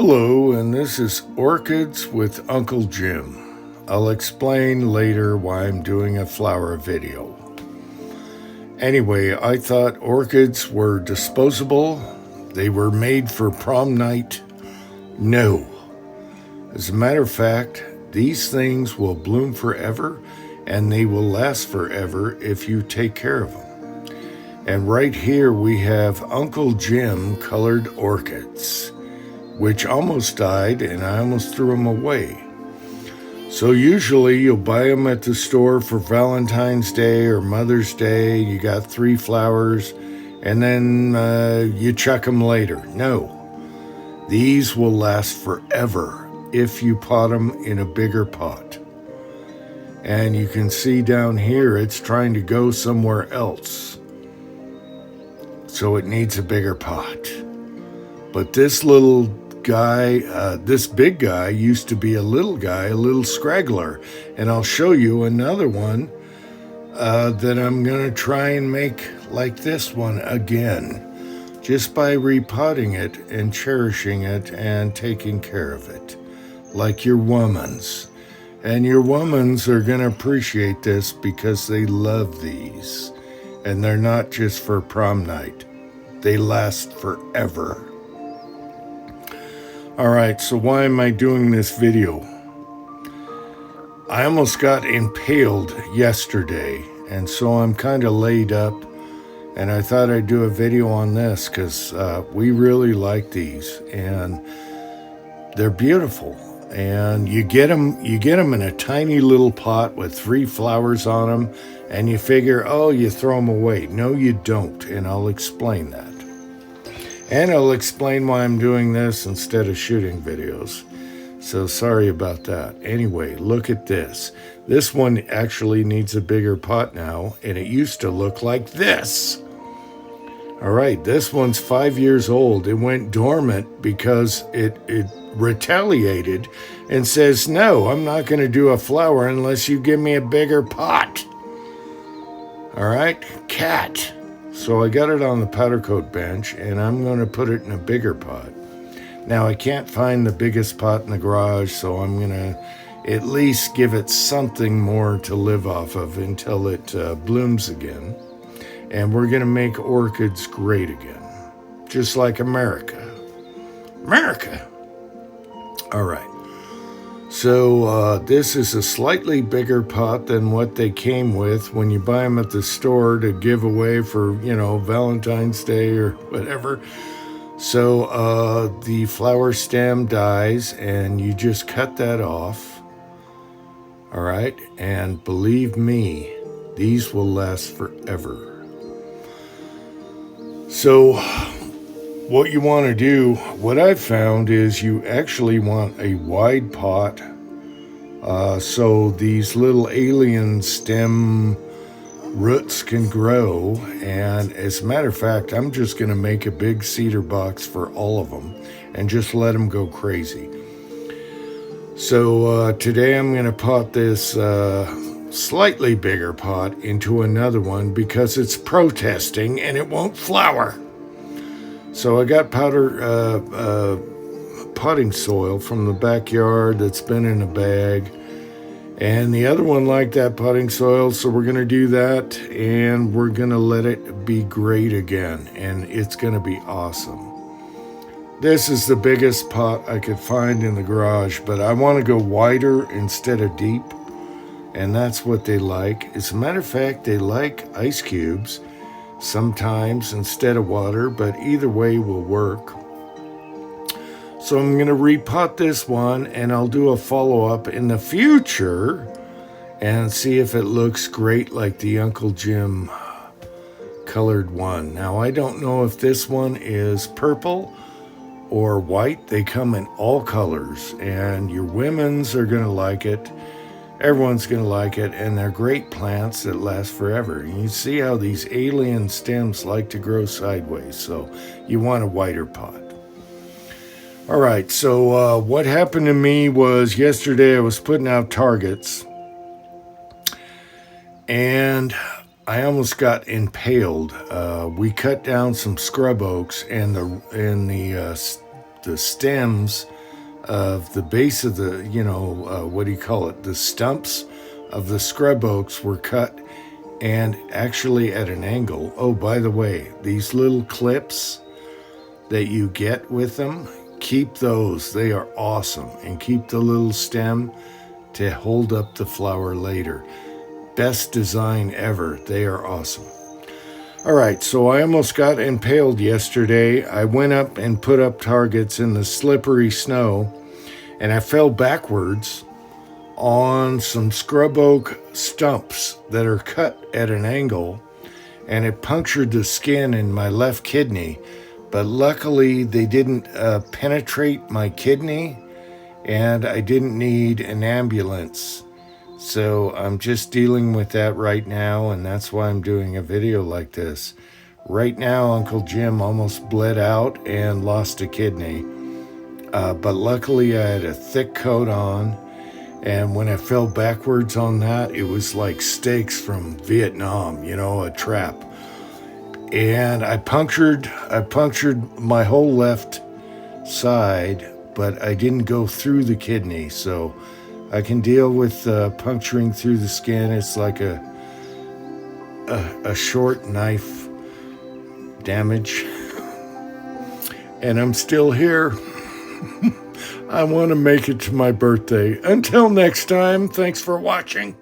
Hello, and this is Orchids with Uncle Jim. I'll explain later why I'm doing a flower video. Anyway, I thought orchids were disposable. They were made for prom night. No. As a matter of fact, these things will bloom forever and they will last forever if you take care of them. And right here we have Uncle Jim colored orchids, which almost died and I almost threw them away. So usually you'll buy them at the store for Valentine's Day or Mother's Day. You got 3 flowers and then you chuck them later. No, these will last forever if you pot them in a bigger pot. And you can see down here it's trying to go somewhere else. So it needs a bigger pot. But this little guy, this big guy used to be a little guy, a little scraggler. And I'll show you another one that I'm going to try and make like this one again, just by repotting it and cherishing it and taking care of it, like your womans. And your womans are going to appreciate this because they love these. And they're not just for prom night. They last forever. Alright, so why am I doing this video? I almost got impaled yesterday, and so I'm kind of laid up, and I thought I'd do a video on this because we really like these, and they're beautiful. And you get them in a tiny little pot with 3 flowers on them, and you figure, oh, you throw them away. No, you don't, and I'll explain that. And I'll explain why I'm doing this instead of shooting videos. So sorry about that. Anyway, look at this. This one actually needs a bigger pot now, and it used to look like this. All right, this one's 5 years old. It went dormant because it retaliated and says, no, I'm not going to do a flower unless you give me a bigger pot. All right, cat. So I got it on the powder coat bench, and I'm going to put it in a bigger pot. Now, I can't find the biggest pot in the garage, so I'm going to at least give it something more to live off of until it blooms again. And we're going to make orchids great again, just like America. America! All right. So this is a slightly bigger pot than what they came with when you buy them at the store to give away for, Valentine's Day or whatever. So the flower stem dies and you just cut that off. All right. And believe me, these will last forever. So what you want to do, what I've found is you actually want a wide pot so these little alien stem roots can grow. And as a matter of fact, I'm just going to make a big cedar box for all of them and just let them go crazy. So today I'm going to pot this slightly bigger pot into another one because it's protesting and it won't flower. So I got potting soil from the backyard that's been in a bag. And the other one liked that potting soil, so we're going to do that. And we're going to let it be great again. And it's going to be awesome. This is the biggest pot I could find in the garage, but I want to go wider instead of deep. And that's what they like. As a matter of fact, they like ice cubes sometimes instead of water, but either way will work. So I'm going to repot this one, and I'll do a follow-up in the future and see if it looks great like the Uncle Jim colored one. Now, I don't know if this one is purple or white. They come in all colors, and your women's are going to like it. Everyone's going to like it, and they're great plants that last forever. And you see how these alien stems like to grow sideways, so you want a wider pot. All right, so what happened to me was yesterday I was putting out targets, and I almost got impaled. We cut down some scrub oaks, and the the stems of the base of the, what do you call it? The stumps of the scrub oaks were cut and actually at an angle. Oh, by the way, these little clips that you get with them, keep those. They are awesome. And keep the little stem to hold up the flower later. Best design ever. They are awesome. All right, so I almost got impaled yesterday. I went up and put up targets in the slippery snow, and I fell backwards on some scrub oak stumps that are cut at an angle, and it punctured the skin in my left kidney. But luckily, they didn't penetrate my kidney, and I didn't need an ambulance. So I'm just dealing with that right now, and that's why I'm doing a video like this. Right now, Uncle Jim almost bled out and lost a kidney. But luckily, I had a thick coat on, and when I fell backwards on that, it was like steaks from Vietnam, a trap. And I punctured my whole left side, but I didn't go through the kidney, so I can deal with puncturing through the skin. It's like a short knife damage. And I'm still here. I want to make it to my birthday. Until next time, thanks for watching.